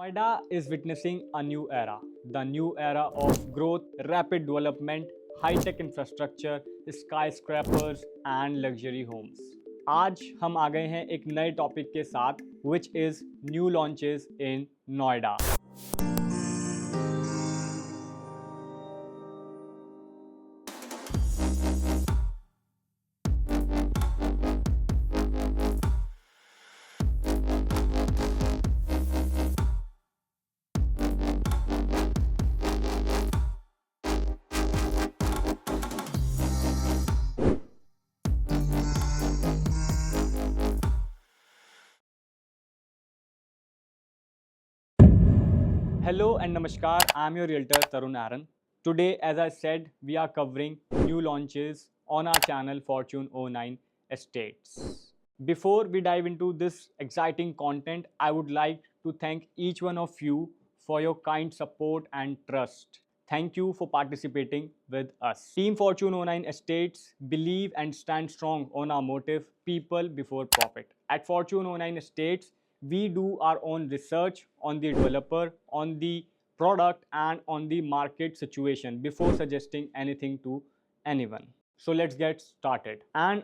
Noida is witnessing a new era, the new era of growth, rapid development, high-tech infrastructure, skyscrapers and luxury homes. आज हम आ गए हैं एक नए topic के साथ, which is new launches in Noida. Hello and Namaskar, I'm your realtor Tarun Aaron. Today, as I said, we are covering new launches on our channel Fortune 09 Estates. Before we dive into this exciting content, I would like to thank each one of you for your kind support and trust. Thank you for participating with us. Team Fortune 09 Estates believe and stand strong on our motive, people before profit. At Fortune 09 Estates, we do our own research on the developer, on the product and on the market situation before suggesting anything to anyone. So let's get started. And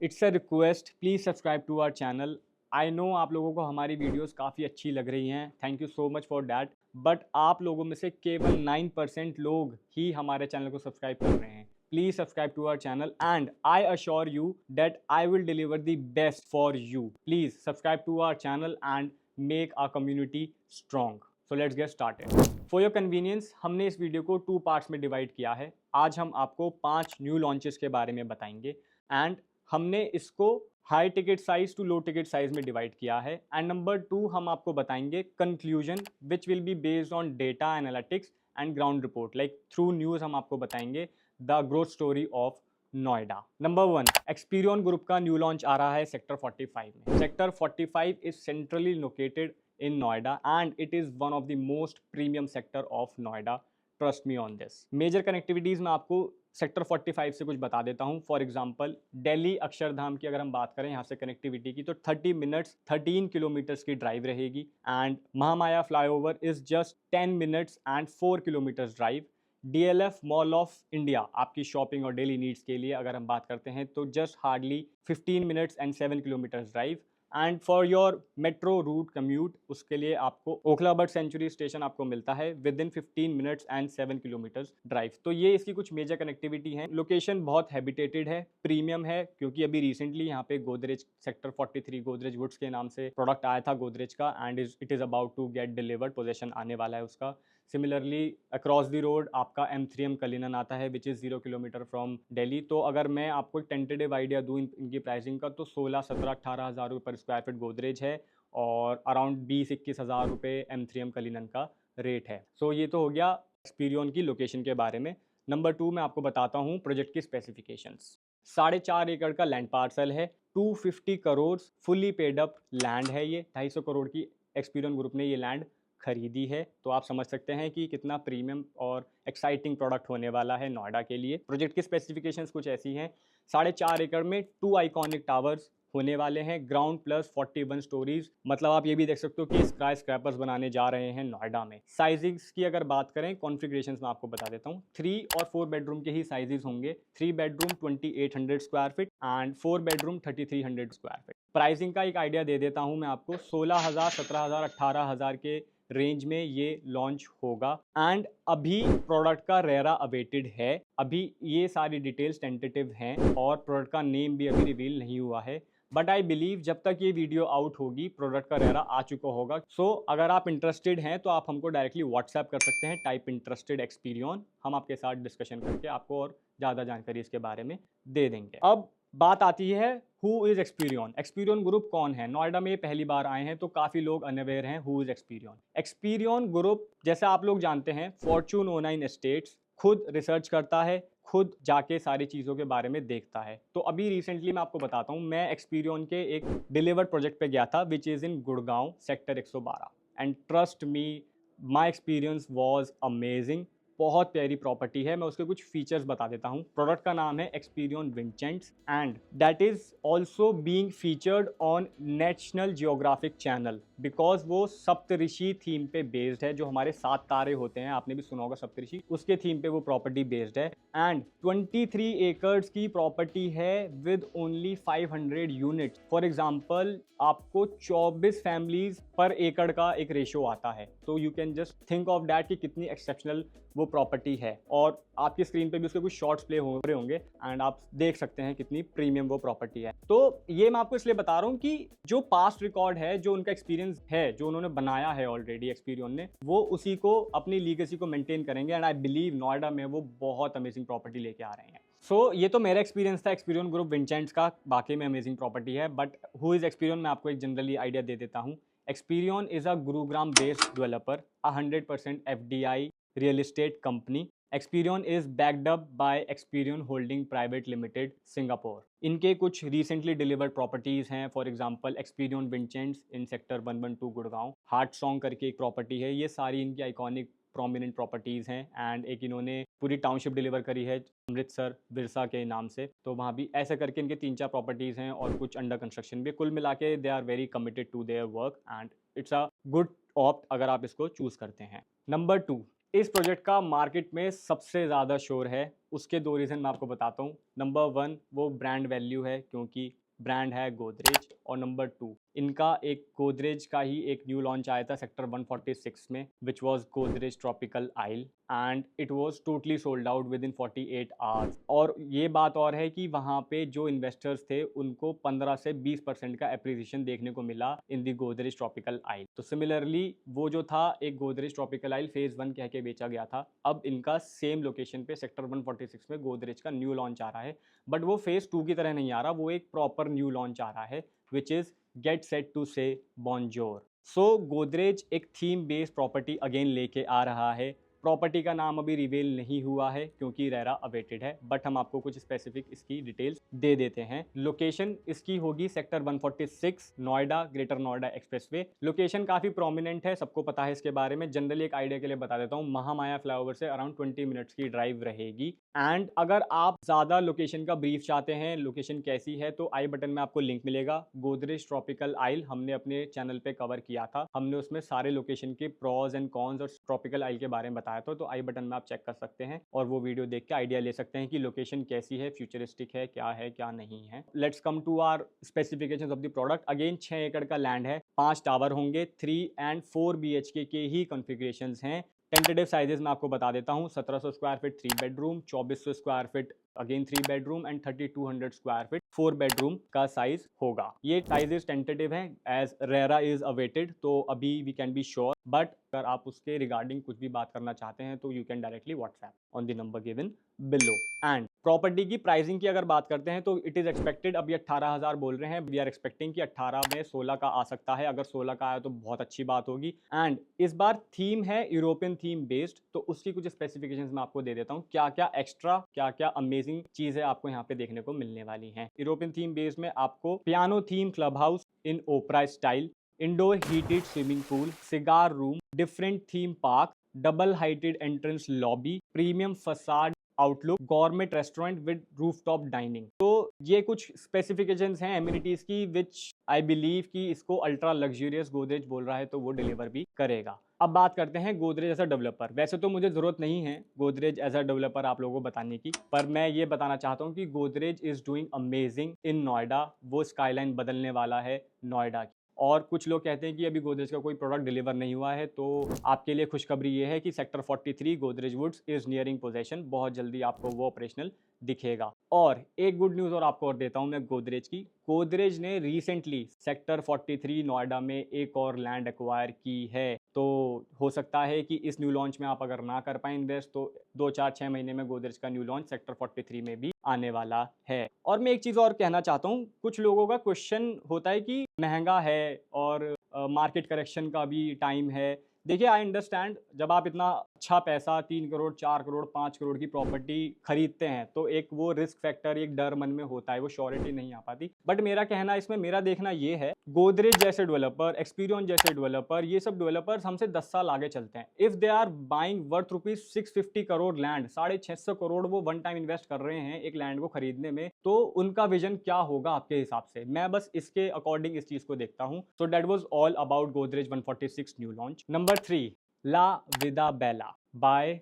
it's a request, please subscribe to our channel. I know आप लोगों को हमारी videos काफ़ी अच्छी लग रही हैं, thank you so much for that, but आप लोगों में से केवल 9% लोग ही हमारे चैनल को सब्सक्राइब कर रहे हैं. Please subscribe to our channel and I assure you that I will deliver the best for you. Please subscribe to our channel and make our community strong. So let's get started. For your convenience, हमने इस video को 2 parts में divide किया है. आज हम आपको 5 new launches के बारे में बताएंगे एंड हमने इसको high ticket size to low ticket size में डिवाइड किया है. एंड नंबर 2 हम आपको बताएंगे conclusion which will be based on data analytics and ground report. Like through news हम आपको बताएंगे the growth story of Noida. Number 1, Experion group का न्यू लॉन्च आ रहा है सेक्टर 45 में. Sector 45 is centrally located in Noida and it is one of the most premium sector of Noida. Trust me on this. Major connectivities में आपको sector 45 से कुछ बता देता हूँ. फॉर एग्जांपल दिल्ली अक्षरधाम की अगर हम बात करें यहाँ से कनेक्टिविटी की, तो 30 मिनट्स 13 किलोमीटर्स की ड्राइव रहेगी. And Mahamaya flyover is just 10 minutes and 4 kilometres drive. DLF mall of India आपकी शॉपिंग और डेली नीड्स के लिए अगर हम बात करते हैं तो just hardly 15 minutes and 7 kilometres drive. And for your metro route commute उसके लिए आपको ओखला बर्ड सेंचुरी स्टेशन आपको मिलता है with in 15 minutes and 7 kilometres drive. तो ये इसकी कुछ मेजर कनेक्टिविटी है. लोकेशन बहुत हैबिटेटेड है, प्रीमियम है, क्योंकि अभी रिसेंटली यहाँ पे गोदरेज सेक्टर 43 गोदरेज वुड्स के नाम से प्रोडक्ट आया था गोदरेज का and it is about to get delivered. Possession आने वाला है उसका. सिमिलरली अक्रॉस द रोड आपका M3M कलिनन आता है which is 0 kilometre from Delhi. तो अगर मैं आपको एक टेंटेटिव आइडिया दूँ इनकी प्राइसिंग का, तो 16, 17, 18 हज़ार रुपये पर स्क्वायर फीट गोदरेज है और अराउंड 20-21 हज़ार रुपये M3M कलिनन का रेट है. सो ये तो हो गया एक्सपीरियन की लोकेशन के बारे में. नंबर 2 मैं आपको बताता हूँ प्रोजेक्ट की स्पेसिफिकेशंस. 4.5 एकड़ का लैंड पार्सल है. 250 crore fully paid up land है. ये 250 करोड़ की एक्सपीरियन ग्रुप ने ये लैंड खरीदी है. तो आप समझ सकते हैं कि कितना प्रीमियम और एक्साइटिंग प्रोडक्ट होने वाला है नोएडा के लिए. प्रोजेक्ट की स्पेसिफिकेशंस कुछ ऐसी हैं. 4.5 एकड़ में 2 आइकॉनिक टावर्स होने वाले हैं, ग्राउंड प्लस 41 स्टोरीज. मतलब आप ये भी देख सकते हो कि स्काई स्क्रैपर्स बनाने जा रहे हैं नोएडा में. साइजिंग्स की अगर बात करें, कॉन्फ़िगरेशंस में आपको बता देता हूँ. 3 और 4 बेडरूम के ही साइजेस होंगे. 3 bedroom 2800 square feet and 4 bedroom 3300 square feet. Pricing का एक आइडिया दे देता हूँ मैं आपको. 16,000, 17,000, 18,000 के रेंज में ये लॉन्च होगा. एंड अभी प्रोडक्ट का रेरा अवेटेड है. अभी ये सारी डिटेल्स टेंटेटिव हैं और प्रोडक्ट का नेम भी अभी रिवील नहीं हुआ है. बट आई बिलीव जब तक ये वीडियो आउट होगी प्रोडक्ट का रेरा आ चुका होगा. सो अगर आप इंटरेस्टेड हैं तो आप हमको डायरेक्टली व्हाट्सएप कर सकते हैं. Type interested Experion. हम आपके साथ डिस्कशन करके आपको और ज़्यादा जानकारी इसके बारे में दे देंगे. अब बात आती है who is Experion. Experion group कौन है? नोएडा में पहली बार आए हैं तो काफ़ी लोग अनअवेयर हैं who is Experion. Experion group जैसा आप लोग जानते हैं फॉर्च्यून 09 एस्टेट्स खुद रिसर्च करता है, खुद जाके सारी चीज़ों के बारे में देखता है. तो अभी रिसेंटली मैं आपको बताता हूँ, मैं एक्सपीरियन के एक डिलीवर्ड प्रोजेक्ट पे गया था which is in Gurgaon sector 112 and trust me my experience was amazing. बहुत प्यारी प्रॉपर्टी है. मैं उसके कुछ फीचर्स बता देता हूँ. प्रोडक्ट का नाम है Experion Windchants and that is also being featured on National Geographic channel. Because वो सप्तऋषि थीम पे बेस्ड है, जो हमारे 7 तारे होते हैं, आपने भी सुना होगा सप्तऋषि, उसके थीम पे वो प्रॉपर्टी बेस्ड है। एंड 23 एकर्स की प्रॉपर्टी है with only 500 units. For example आपको 24 फैमिलीज पर एकड़ का एक रेशियो आता है, तो you can just think of that कि कितनी एक्सेप्शनल वो प्रॉपर्टी है। और आपकी स्क्रीन पे भी उसके कुछ शॉर्ट्स प्ले हो रहे होंगे एंड आप देख सकते हैं कितनी प्रीमियम वो प्रॉपर्टी है। तो ये मैं आपको इसलिए बता रहा हूँ कि जो पास्ट रिकॉर्ड है, जो उनका एक्सपीरियंस है, जो उन्होंने बनाया है ऑलरेडी एक्सपीरियन ने, वो उसी को अपनी लीगेसी को मेंटेन करेंगे। एंड आई बिलीव नोएडा में वो बहुत अमेजिंग प्रॉपर्टी लेके आ रहे हैं। सो ये तो मेरा एक्सपीरियंस था एक्सपीरियन ग्रुप विंचेंट्स का, बाकी में अमेजिंग प्रॉपर्टी है। बट हु इज एक्सपीरियन, मैं आपको एक जनरली आइडिया दे देता हूँ। Experion is a Gurugram based developer, 100% FDI real estate company. Experion is backed up by Experion Holding Private Limited, Singapore. इनके कुछ recently delivered properties हैं, for example Experion Vincennes in sector 112 Gurgaon, heart song करके एक property है। ये सारी इनकी iconic prominent properties हैं। एंड एक इन्होंने पूरी टाउनशिप डिलीवर करी है अमृतसर बिरसा के नाम से, तो वहाँ भी ऐसे करके इनके 3-4 प्रॉपर्टीज़ हैं और कुछ अंडर कंस्ट्रक्शन भी। कुल मिला के they are very committed to their work and it's a good opt अगर आप इसको चूज़ करते हैं। नंबर 2, इस प्रोजेक्ट का मार्केट में सबसे ज़्यादा शोर है। उसके 2 रीज़न मैं आपको बताता हूँ। नंबर 1 वो ब्रांड वैल्यू है, क्योंकि ब्रांड है गोदरेज। और नंबर 2 इनका एक गोदरेज का ही एक न्यू लॉन्च आया था सेक्टर 146 में, which was Godrej tropical isle, and it was totally sold out within 48 hours. और ये बात और है कि वहाँ पे जो इन्वेस्टर्स थे उनको 15 से 20% का एप्रिसिएशन देखने को मिला इन दी गोदरेज ट्रॉपिकल आइल। तो सिमिलरली वो जो था एक गोदरेज ट्रॉपिकल आइल फेज 1 कह के बेचा गया था, अब इनका सेम लोकेशन पे सेक्टर 146 में गोदरेज का न्यू लॉन्च आ रहा है। बट वो फेज 2 की तरह नहीं आ रहा, वो एक प्रॉपर न्यू लॉन्च आ रहा है, which is get set to say bonjour. So Godrej एक थीम बेस्ड प्रॉपर्टी अगेन लेके आ रहा है। प्रॉपर्टी का नाम अभी रिवील नहीं हुआ है क्योंकि रेरा अवेटेड है, बट हम आपको कुछ स्पेसिफिक इसकी डिटेल्स दे देते हैं। लोकेशन इसकी होगी sector 146 Noida, greater Noida expressway. Location काफ़ी प्रोमिनेंट है, सबको पता है इसके बारे में। जनरली एक आइडिया के लिए बता देता हूँ, महामाया फ्लाईओवर से अराउंड 20 मिनट्स की ड्राइव रहेगी। एंड अगर आप ज़्यादा लोकेशन का ब्रीफ चाहते हैं, लोकेशन कैसी है, तो आई बटन में आपको लिंक मिलेगा। गोदरेज ट्रॉपिकल आइल हमने अपने चैनल पे कवर किया था, हमने उसमें सारे लोकेशन के प्रॉज एंड कॉन्स और ट्रॉपिकल आइल के बारे में बताया था, तो आई बटन में आप चेक कर सकते हैं और वो वीडियो देख के आइडिया ले सकते हैं कि लोकेशन कैसी है, फ्यूचरिस्टिक है क्या नहीं है। Let's come to our specifications of the product. Again 6 एकड़ का लैंड है, 5 टावर होंगे, 3 एंड 4 BHK के ही कॉन्फ़िगरेशंस हैं। टेंटेटिव साइजेस मैं आपको बता देता हूँ, 1700 square feet 3 bedroom, 2400 square feet again 3 bedroom and 3200 square feet 4 bedroom का साइज होगा। ये साइजेस टेंटेटिव हैं एज रेरा इज अवेटेड, तो अभी we can be sure. But अगर आप उसके रिगार्डिंग कुछ भी बात करना चाहते हैं तो you can directly WhatsApp on the number given below. And property की प्राइसिंग की अगर बात करते हैं तो इट इज एक्सपेक्टेड, अभी 18,000 बोल रहे हैं, वी आर एक्सपेक्टिंग कि 18 में 16 का आ सकता है। अगर 16 का आया तो बहुत अच्छी बात होगी। एंड इस बार थीम है यूरोपियन थीम बेस्ड, तो उसकी कुछ स्पेसिफिकेशंस मैं आपको दे देता हूँ, क्या क्या एक्स्ट्रा क्या क्या अमेजिंग चीजें आपको यहाँ पे देखने को मिलने वाली हैं। यूरोपियन थीम बेस्ड में आपको piano theme club house in opera style, indoor heated swimming pool, cigar room, different theme park, double heighted entrance lobby, premium facade outlook, gourmet restaurant with rooftop dining. तो ये कुछ specifications हैं amenities की, विच I believe कि इसको ultra luxurious Godrej बोल रहा है तो वो डिलीवर भी करेगा। अब बात करते हैं गोदरेज एज अ डेवलपर। वैसे तो मुझे जरूरत नहीं है गोदरेज एज अ डेवलपर आप लोगों को बताने की, पर मैं ये बताना चाहता हूँ कि Godrej is doing amazing in Noida. वो स्काईलाइन बदलने वाला है नोएडा की। और कुछ लोग कहते हैं कि अभी गोदरेज का कोई प्रोडक्ट डिलीवर नहीं हुआ है, तो आपके लिए खुशखबरी ये है कि sector 43 Godrej woods is nearing possession, बहुत जल्दी आपको वो ऑपरेशनल दिखेगा। और एक गुड न्यूज़ और आपको और देता हूं मैं गोदरेज की। गोदरेज ने रिसेंटली सेक्टर 43 नोएडा में एक और लैंड एक्वायर की है, तो हो सकता है कि इस न्यू लॉन्च में आप अगर ना कर पाए इन्वेस्ट, तो 2-4-6 महीने में गोदरेज का न्यू लॉन्च सेक्टर 43 में भी आने वाला है। और मैं एक चीज़ और कहना चाहता हूँ, कुछ लोगों का क्वेश्चन होता है कि महंगा है और मार्केट करेक्शन का भी टाइम है, देखिए आई अंडरस्टैंड, जब आप इतना अच्छा पैसा 3 करोड़ 4 करोड़ 5 करोड़ की प्रॉपर्टी खरीदते हैं तो एक वो रिस्क फैक्टर, एक डर मन में होता है, वो श्योरिटी नहीं आ पाती। बट मेरा कहना इसमें, मेरा देखना ये है, गोदरेज जैसे डेवलपर, एक्सपीरियंस जैसे डेवलपर, ये सब डेवलपर्स हमसे 10 साल आगे चलते हैं। If they are buying worth rupees 650 crore land, 650 crore वो वन टाइम इन्वेस्ट कर रहे हैं एक लैंड को खरीदने में, तो उनका विजन क्या होगा आपके हिसाब से? मैं बस इसके अकॉर्डिंग इस चीज को देखता हूं। So that was all about Godrej 146 new launch. Number 3, ला विदा बेला बाय,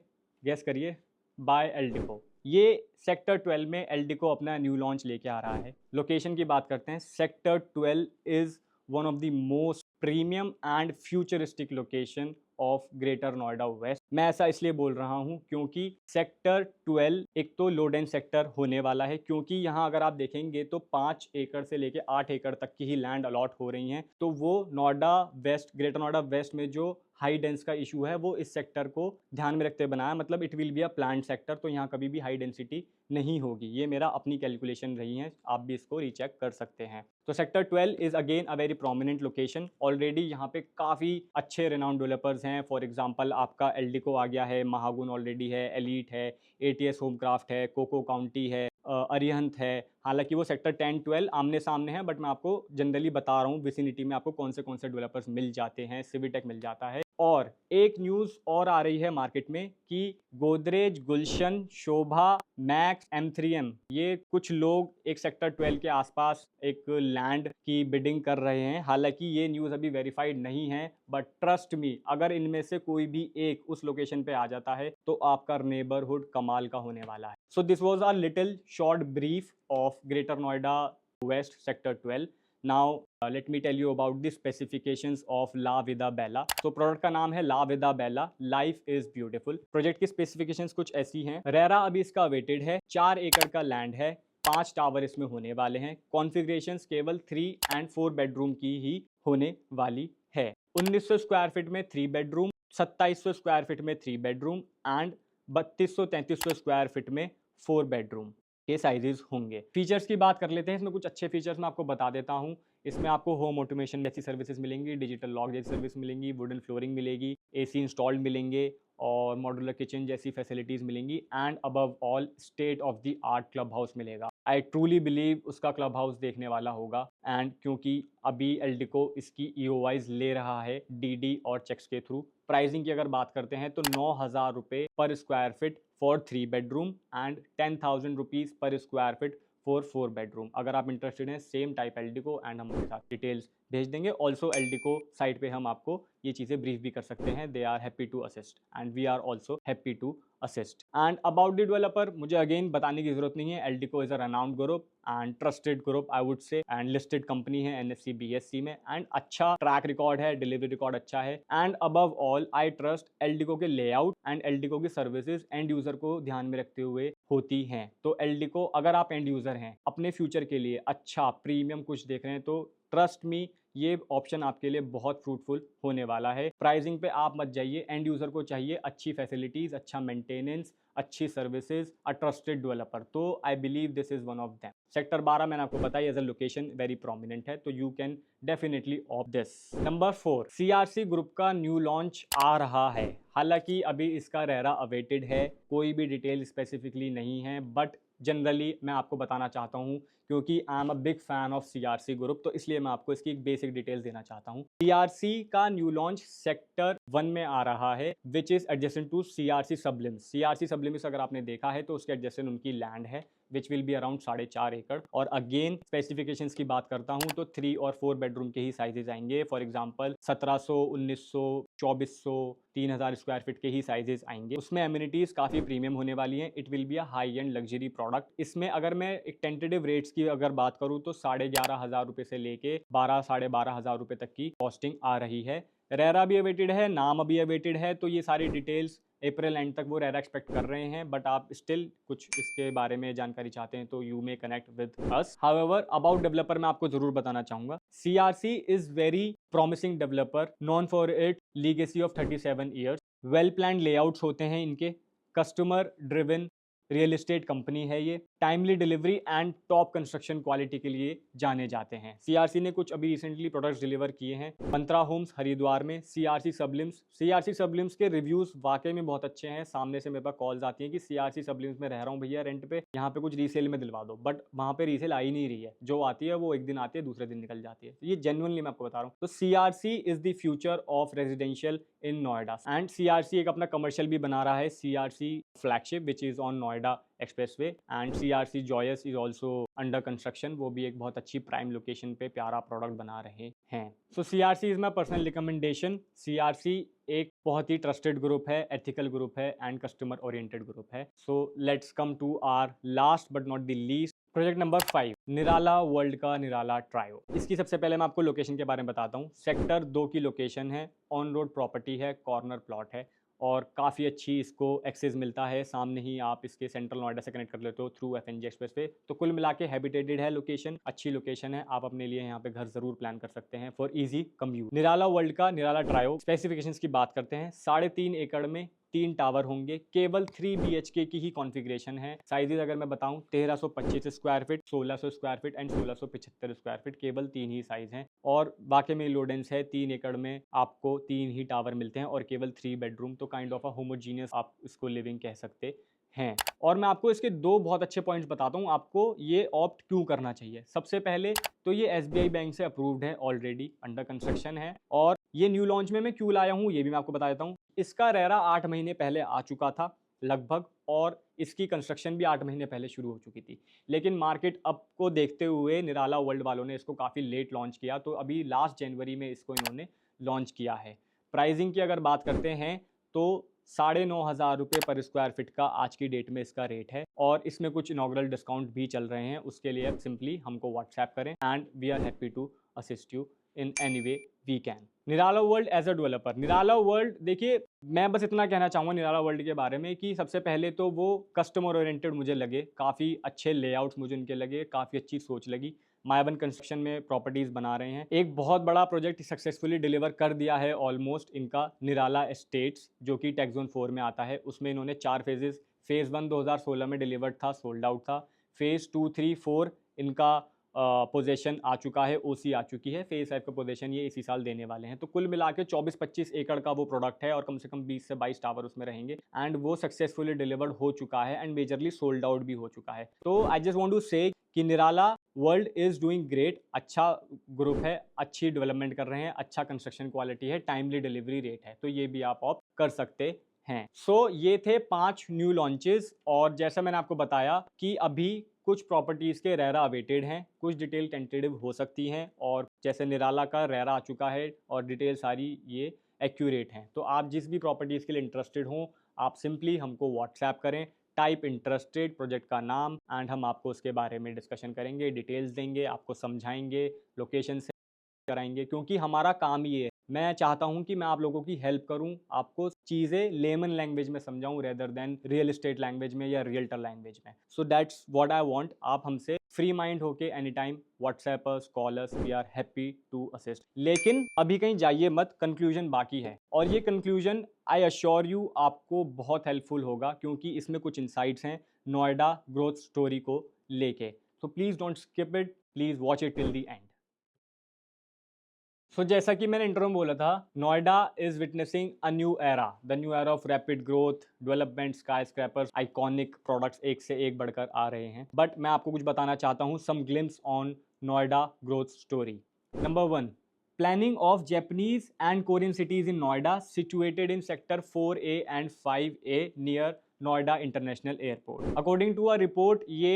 गेस करिए, बाय एल्डिको। ये सेक्टर 12 में एल्डिको अपना न्यू लॉन्च लेके आ रहा है। लोकेशन की बात करते हैं, sector 12 is one of the most premium and futuristic location of greater Noida west. मैं ऐसा इसलिए बोल रहा हूं क्योंकि सेक्टर 12 एक तो लो डेंस सेक्टर होने वाला है, क्योंकि यहाँ अगर आप देखेंगे तो 5 एकड़ से लेके 8 एकड़ तक की ही लैंड अलॉट हो रही हैं। तो वो Noida west, greater Noida west में जो हाई डेंस का इशू है वो इस सेक्टर को ध्यान में रखते बनाया, मतलब it will be a planned sector, तो यहाँ कभी भी हाई डेंसिटी नहीं होगी। ये मेरा अपनी कैलकुलेशन रही है, आप भी इसको रीचेक कर सकते हैं। तो sector 12 is again a very prominent location. Already यहाँ पे काफ़ी अच्छे रिनाउंड डेवलपर्स हैं। फॉर एग्जांपल आपका एल्डिको आ गया है, महागुन ऑलरेडी है, एलीट है, एटीएस होमक्राफ्ट है, कोको काउंटी है, अरिहंत है। हालांकि वो सेक्टर 10-12 आमने सामने है, बट मैं आपको जनरली बता रहा हूँ विसिनिटी में आपको कौन से डेवलपर्स मिल जाते हैं। सिविटेक मिल जाता है। और एक न्यूज़ और आ रही है मार्केट में कि गोदरेज, गुलशन, शोभा, मैक्स, M3M, ये कुछ लोग एक सेक्टर 12 के आसपास एक लैंड की बिडिंग कर रहे हैं। हालांकि ये न्यूज़ अभी वेरीफाइड नहीं है, बट ट्रस्ट मी, अगर इनमें से कोई भी एक उस लोकेशन पे आ जाता है तो आपका नेबरहुड कमाल का होने वाला है। So this was a little short brief of greater Noida west sector 12। Now let me tell you about the specifications of La Vida Bella. तो प्रोडक्ट का नाम है La Vida Bella, Life is Beautiful। Project की specifications कुछ ऐसी हैं। RERA अभी इसका वेटेड है, 4 एकड़ का लैंड है, 5 टावर इसमें होने वाले हैं। कॉन्फ़िगरेशंस केवल 3 and 4 बेडरूम की ही होने वाली है। 1900 स्क्वायर फीट में 3 बेडरूम, 2700 स्क्वायर फीट में 3 बेडरूम एंड 3200-3300 स्क्वायर फीट में 4 बेडरूम के साइजेस होंगे। फीचर्स की बात कर लेते हैं। इसमें कुछ अच्छे फीचर्स मैं आपको बता देता हूँ। इसमें आपको होम ऑटोमेशन जैसी सर्विसेज मिलेंगी, डिजिटल लॉक जैसी सर्विस मिलेंगी, वुडन फ्लोरिंग मिलेगी, AC इंस्टॉल्ड मिलेंगे और मॉड्यूलर किचन जैसी फैसिलिटीज़ मिलेंगी and above all state of the art club house मिलेगा। आई ट्रूली बिलीव उसका क्लब हाउस देखने वाला होगा। एंड क्योंकि अभी एल्डिको इसकी EOIs ले रहा है DD और चेक्स के थ्रू। प्राइसिंग की अगर बात करते हैं तो 9,000 रुपये पर square feet for 3 bedroom and 10,000 rupees पर स्क्वायर फिट फॉर 4 बेडरूम। अगर आप इंटरेस्टेड हैं सेम टाइप एल्डिको, एंड हम आपके साथ डिटेल्स भेज देंगे। ऑल्सो एल्डिको साइट पे हम आपको ये चीज़ें ब्रीफ भी कर सकते हैं। They are happy to assist and we are also happy to assist. And about the developer मुझे अगेन बताने की जरूरत नहीं है। Eldeco is a renowned group and trusted group I would say, and listed company है NSE BSE में, and अच्छा ट्रैक रिकॉर्ड है, डिलीवरी रिकॉर्ड अच्छा है। And above all I trust Eldeco के लेआउट एंड एल्डिको की सर्विसेज एंड यूजर को ध्यान में रखते हुए होती हैं। तो एल्डिको, अगर आप एंड यूजर हैं, अपने फ्यूचर के लिए अच्छा प्रीमियम कुछ देख रहे हैं, तो ट्रस्ट मी ये ऑप्शन आपके लिए बहुत फ्रूटफुल होने वाला है। प्राइसिंग पे आप मत जाइए, एंड यूजर को चाहिए अच्छी फैसिलिटीज, अच्छा मेंटेनेंस, अच्छी सर्विसेज, अ ट्रस्टेड डेवलपर। तो I believe this is one of them. Sector 12 मैंने आपको बताया as a location very prominent है, तो you can definitely of this. Number 4, CRC group का न्यू लॉन्च आ रहा है। हालांकि अभी इसका रेरा अवेटेड है, कोई भी डिटेल स्पेसिफिकली नहीं है, बट जनरली मैं आपको बताना चाहता हूँ क्योंकि I am a big fan of CRC group, तो इसलिए मैं आपको इसकी एक बेसिक डिटेल्स देना चाहता हूँ। CRC का न्यू लॉन्च सेक्टर 1 में आ रहा है, which is adjacent to CRC Sublimis. CRC Sublimis अगर आपने देखा है तो उसके एडजेसेंट उनकी लैंड है विच विल बी अराउंड 4.5 एकड़। और अगेन स्पेसिफिकेशंस की बात करता हूँ तो 3 और 4 बेडरूम के ही साइजेस आएंगे। फॉर एग्जांपल 1700, 1900, 2400, 3000 स्क्वायर फीट के ही साइजेस आएंगे। उसमें एमिनिटीज काफी प्रीमियम होने वाली हैं। It will be a high and luxury product. इसमें अगर मैं एक टेंटेटिव रेट्स की अगर बात करूँ तो 11,500 रुपये से लेके 12,000-12,500 रुपये तक की कॉस्टिंग आ रही है। रेरा भी अवेटेड है, नाम अभी अवेटेड है, तो ये सारी डिटेल्स अप्रैल एंड तक वो रेरा एक्सपेक्ट कर रहे हैं। बट आप स्टिल कुछ इसके बारे में जानकारी चाहते हैं तो you may connect with us. However about developer मैं आपको जरूर बताना चाहूंगा, CRC is very promising developer, known for it legacy of 37 years. Well plan layouts होते हैं इनके, customer driven real estate company है ये। Timely delivery and top construction quality के लिए जाने जाते हैं। सीआरसी ने कुछ अभी रिसेंटली प्रोडक्ट्स डिलीवर किए हैं मंत्रा होम्स हरिद्वार में, सीआरसी सबलिम्स के रिव्यूज वाकई में बहुत अच्छे हैं। सामने से मेरे पास कॉल्स आती हैं कि सीआरसी सबलिम्स में रह रहा हूँ भैया रेंट पे, यहाँ पे कुछ रीसेल में दिलवा दो, बट वहाँ पे रीसेल आ ही नहीं रही है। जो आती है वो एक दिन आती है, दूसरे दिन निकल जाती है। तो ये जेन्युइनली मैं आपको बता रहा हूँ। तो CRC is the future of residential in Noida and CRC एक अपना कमर्शियल भी बना रहा है, CRC flagship which is on Noida expressway and CRC Joyous is also under construction. वो भी एक बहुत अच्छी प्राइम लोकेशन पे प्यारा प्रोडक्ट बना रहे हैं। So CRC is my personal recommendation. CRC एक बहुत ही ट्रस्टेड ग्रुप है, एथिकल ग्रुप है एंड कस्टमर ओरिएंटेड ग्रुप है। So let's come to our last but not the least project number 5, Nirala world का निराला ट्रायो। इसकी सबसे पहले मैं आपको लोकेशन के बारे में बताता हूँ। सेक्टर 2 की लोकेशन है, ऑन रोड प्रॉपर्टी है, कॉर्नर प्लॉट है और काफ़ी अच्छी इसको एक्सेस मिलता है। सामने ही आप इसके सेंट्रल नोएडा से कनेक्ट कर लेते हो थ्रू एफएनजी एक्सप्रेस वे। तो कुल मिला के हैबिटेटेड है लोकेशन, अच्छी लोकेशन है। आप अपने लिए यहाँ पे घर जरूर प्लान कर सकते हैं for easy commute. Nirala world का निराला ट्रायो स्पेसिफिकेशंस की बात करते हैं। 3.5 एकड़ में 3 टावर होंगे, केवल 3 BHK की ही कॉन्फ़िगरेशन है। साइजेस अगर मैं बताऊं 1325 square feet, 1600 square feet and 1675 square feet, केवल 3 ही साइज हैं। और बाकी में लोडेंस है 3 एकड़ में आपको 3 ही टावर मिलते हैं और केवल 3 बेडरूम। तो काइंड ऑफ अ होमोजीनियस आप इसको लिविंग कह सकते हैं। और मैं आपको इसके 2 बहुत अच्छे पॉइंट्स बताता हूँ आपको ये ऑप्ट क्यों करना चाहिए। सबसे पहले तो ये SBI बैंक से अप्रूव्ड है, ऑलरेडी अंडर कंस्ट्रक्शन है। और ये न्यू लॉन्च में मैं क्यों लाया हूँ ये भी मैं आपको बता देता हूँ। इसका रेरा 8 महीने पहले आ चुका था लगभग, और इसकी कंस्ट्रक्शन भी 8 महीने पहले शुरू हो चुकी थी। लेकिन मार्केट अप को देखते हुए निराला वर्ल्ड वालों ने इसको काफ़ी लेट लॉन्च किया, तो अभी लास्ट जनवरी में इसको इन्होंने लॉन्च किया है। प्राइसिंग की अगर बात करते हैं तो 9,500 रुपये पर स्क्वायर फीट का आज की डेट में इसका रेट है। और इसमें कुछ इनॉग्रल डिस्काउंट भी चल रहे हैं, उसके लिए सिंपली हमको व्हाट्सएप करें and we are happy to assist you in any way we can. Nirala world as a developer, Nirala world देखिए मैं बस इतना कहना चाहूँगा निराला वर्ल्ड के बारे में कि सबसे पहले तो वो कस्टमर ओरिएंटेड मुझे लगे, काफ़ी अच्छे लेआउट्स मुझे उनके लगे, काफ़ी अच्छी सोच लगी। मायावन कंस्ट्रक्शन में प्रॉपर्टीज़ बना रहे हैं। एक बहुत बड़ा प्रोजेक्ट सक्सेसफुली डिलीवर कर दिया है ऑलमोस्ट इनका, निराला एस्टेट्स, जो कि टेक जोन 4 में आता है। उसमें इन्होंने 4 फेजेस, फेज़ 1 2016 में डिलीवर्ड था, सोल्ड आउट था। फेज़ 2, 3, 4 इनका पोजेशन आ चुका है, ओसी आ चुकी है। फेज 5 का पोजेशन ये इसी साल देने वाले हैं। तो कुल मिला के 24-25 एकड़ का वो प्रोडक्ट है और कम से कम 20 से 22 टावर उसमें रहेंगे एंड वो सक्सेसफुली डिलीवर्ड हो चुका है एंड मेजरली सोल्ड आउट भी हो चुका है। तो आई जस्ट वांट टू से कि निराला वर्ल्ड इज डूइंग ग्रेट, अच्छा ग्रुप है, अच्छी डेवलपमेंट कर रहे हैं, अच्छा कंस्ट्रक्शन क्वालिटी है, टाइमली डिलीवरी रेट है, तो ये भी आप ऑप्ट कर सकते हैं। सो ये थे 5 न्यू लॉन्चेस और जैसा मैंने आपको बताया कि अभी कुछ प्रॉपर्टीज़ के रेरा अवेटेड हैं, कुछ डिटेल टेंटेटिव हो सकती हैं और जैसे निराला का रेरा आ चुका है और डिटेल सारी ये एक्यूरेट हैं। तो आप जिस भी प्रॉपर्टीज़ के लिए इंटरेस्टेड हों आप सिंपली हमको व्हाट्सएप करें, टाइप इंटरेस्टेड, प्रोजेक्ट का नाम एंड हम आपको उसके बारे में डिस्कशन करेंगे, डिटेल्स देंगे, आपको समझाएंगे, लोकेशन से कराएंगे, क्योंकि हमारा काम ये है। मैं चाहता हूं कि मैं आप लोगों की हेल्प करूं, आपको चीज़ें लेमन लैंग्वेज में समझाऊं rather than real estate language में या रियल्टर लैंग्वेज में। So that's what I want. आप हमसे फ्री माइंड होके any time WhatsApp us, call us, we are happy to assist. लेकिन अभी कहीं जाइए मत, कंक्लूजन बाकी है और ये कंक्लूजन आई अश्योर यू आपको बहुत हेल्पफुल होगा, क्योंकि इसमें कुछ इंसाइट्स हैं नोएडा ग्रोथ स्टोरी को लेके। So please don't skip it, please watch it till the end. So जैसा कि मैंने इंट्रो में बोला था, Noida is witnessing a new era, the new era of rapid growth, development, skyscrapers, iconic products एक से एक बढ़कर आ रहे हैं। बट मैं आपको कुछ बताना चाहता हूँ, some glimpse on Noida growth story. Number 1, planning of Japanese and Korean cities in Noida, situated in sector 4A and 5A near Noida International Airport. According to a report, ये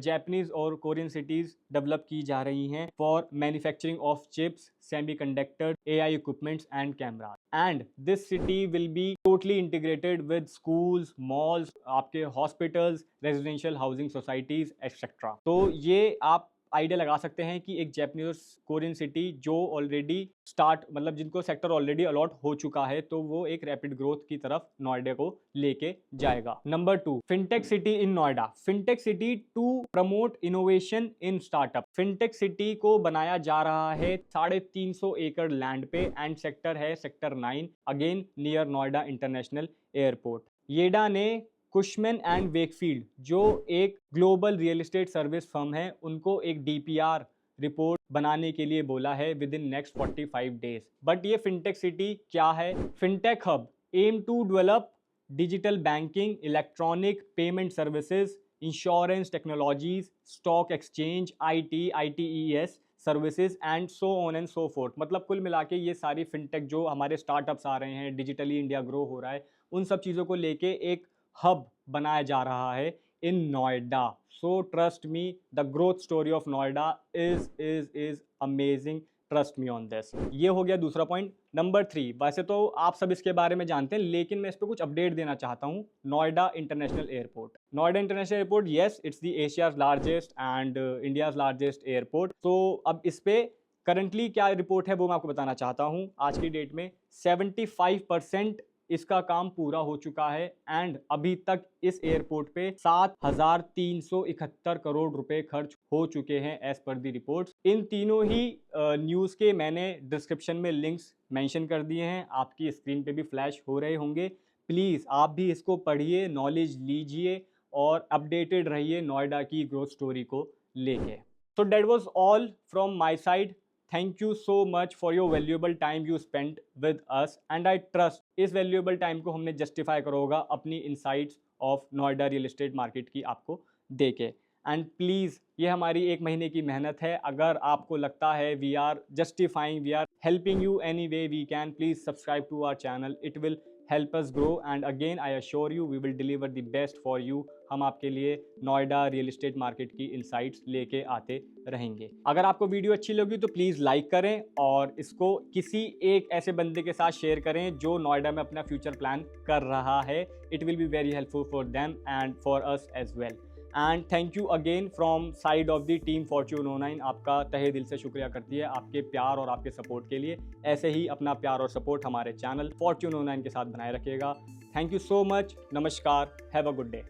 Japanese और Korean cities develop की जा रही हैं for manufacturing of chips, semiconductors, AI equipments and cameras. And this city will be totally integrated with schools, malls, आपके hospitals, residential housing societies, etc. तो ये आप आइडिया लगा सकते हैं कि एक जापानीज और कोरियन सिटी जो ऑलरेडी मतलब जिनको सेक्टर ऑलरेडी अलॉट हो चुका है, तो वो एक रैपिड ग्रोथ की तरफ नोएडा को लेके जाएगा। Number 2, fintech city in Noida, fintech city to promote innovation in startup. Fintech city को बनाया जा रहा है 350 एकड़ लैंड पे एंड सेक्टर है sector 9, again near Noida international airport. YEIDA ने कुशमैन एंड वेकफील्ड जो एक global real estate service firm है, उनको एक DPR रिपोर्ट बनाने के लिए बोला है within next 45 days. But ये फिनटेक सिटी क्या है? Fintech hub aim to develop digital banking, electronic payment services, insurance technologies, stock exchange, ITES services and so on and so forth. मतलब कुल मिला के ये सारी फिनटेक जो हमारे स्टार्टअप्स आ रहे हैं, डिजिटली इंडिया ग्रो हो रहा है, उन सब चीज़ों को लेके एक हब बनाया जा रहा है in Noida. So trust me, the growth story of Noida is amazing, trust me on this. ये हो गया दूसरा पॉइंट। नंबर 3, वैसे तो आप सब इसके बारे में जानते हैं, लेकिन मैं इस पर कुछ अपडेट देना चाहता हूँ। Noida international airport. Noida international airport, yes, it's the Asia's largest and India's largest airport. तो अब इस पे करंटली क्या रिपोर्ट है वो मैं आपको बताना चाहता हूँ। आज की डेट में 75% इसका काम पूरा हो चुका है एंड अभी तक इस एयरपोर्ट पे 7,371 करोड़ रुपए खर्च हो चुके हैं एज पर दी रिपोर्ट्स। इन तीनों ही न्यूज़ के मैंने डिस्क्रिप्शन में लिंक्स मेंशन कर दिए हैं, आपकी स्क्रीन पे भी फ्लैश हो रहे होंगे। प्लीज़ आप भी इसको पढ़िए, नॉलेज लीजिए और अपडेटेड रहिए नोएडा की ग्रोथ स्टोरी को लेके। So that was all from my side. Thank you so much for your valuable time you spent with us and I trust इस valuable time को हमने justify करा होगा अपनी insights of Noida real estate market की आपको देके। एंड प्लीज़ ये हमारी 1 महीने की मेहनत है। अगर आपको लगता है we are justifying, we are helping you any way we can, please subscribe to our channel, it will help us grow and again I assure you we will deliver the best for you। हम आपके लिए Noida real estate market की insights लेके आते रहेंगे। अगर आपको video अच्छी लगी तो प्लीज़ लाइक करें और इसको किसी एक ऐसे बंदे के साथ शेयर करें जो नोएडा में अपना फ्यूचर प्लान कर रहा है। It will be very helpful for them and for us as well. And thank you again from side of the team fortune 09। आपका तहे दिल से शुक्रिया करती है आपके प्यार और आपके सपोर्ट के लिए। ऐसे ही अपना प्यार और सपोर्ट हमारे चैनल फॉर्च्यून 09 के साथ बनाए रखिएगा। Thank you so much. नमस्कार। Have a good day.